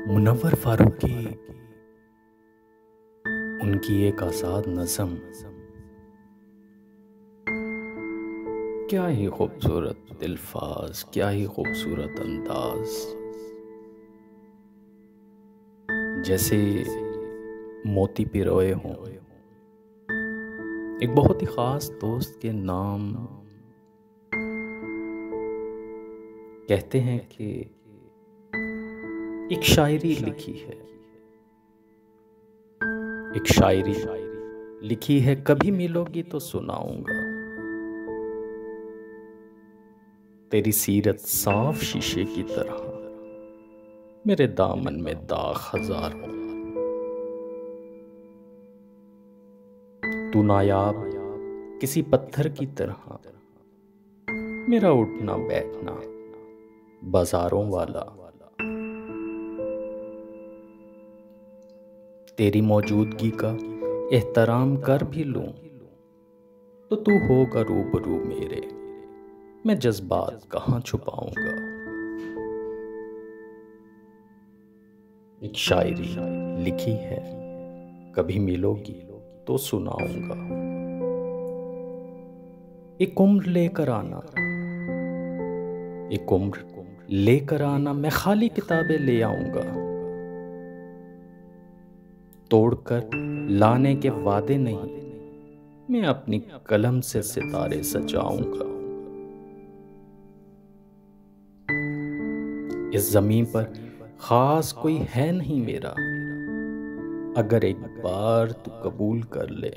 मुनव्वर फारूकी उनकी एक आजाद नज़म, क्या ही खूबसूरत अल्फाज, क्या ही खूबसूरत अंदाज। जैसे मोती पिरोए हों एक बहुत ही ख़ास दोस्त के नाम। कहते हैं कि एक शायरी लिखी है, एक शायरी लिखी है, कभी मिलोगी तो सुनाऊंगा। तेरी सीरत साफ शीशे की तरह, मेरे दामन में दाग हजारों। तू नायाब किसी पत्थर की तरह, मेरा उठना बैठना बाजारों वाला। तेरी मौजूदगी का एहतराम कर भी लूं तो तू होगा रूबरू मेरे, मैं जज्बात कहाँ छुपाऊंगा। एक शायरी लिखी है, कभी मिलोगी तो सुनाऊंगा। एक उम्र लेकर आना, एक उम्र लेकर आना, मैं खाली किताबें ले आऊंगा। तोड़कर लाने के वादे नहीं, मैं अपनी कलम से सितारे सजाऊंगा। इस जमीन पर खास कोई है नहीं मेरा, अगर एक बार तू कबूल कर ले,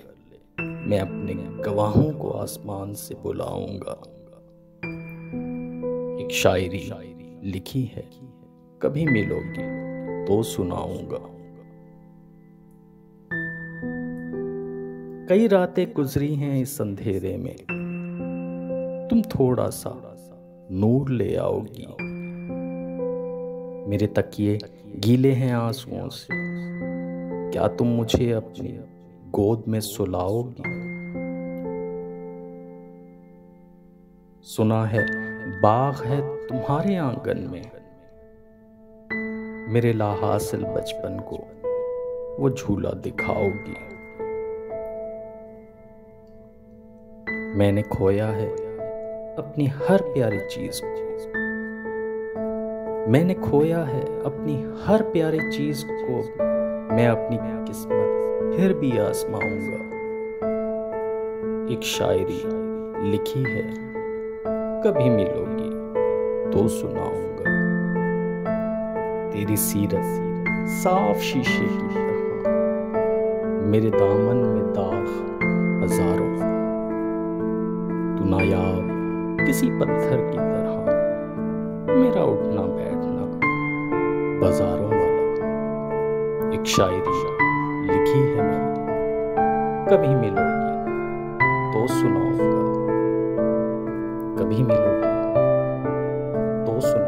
मैं अपने गवाहों को आसमान से बुलाऊंगा। एक शायरी लिखी है, कभी मिलोगी तो सुनाऊंगा। कई रातें गुजरी हैं इस अंधेरे में, तुम थोड़ा सा नूर ले आओगी। मेरे तकिए गीले हैं आंसुओं से, क्या तुम मुझे अपनी गोद में सुलाओगी। सुना है बाग है तुम्हारे आंगन में, मेरे लाहासिल बचपन को वो झूला दिखाओगी। मैंने खोया है अपनी हर प्यारी चीज को, मैंने खोया है अपनी हर प्यारी चीज को, मैं अपनी किस्मत फिर भी आजमाऊंगा। एक शायरी लिखी है, कभी मिलोगी तो सुनाऊंगा। तेरी सीरत साफ शीशे की तरह, मेरे दामन में दाग हजारों। तू नायाब किसी पत्थर की तरह, मेरा उठना बैठना बाजारों वाला। एक शायरी लिखी है मैंने, कभी मिलोगी तो सुनाऊंगा। कभी मिलोगी तो सुनाऊंगा।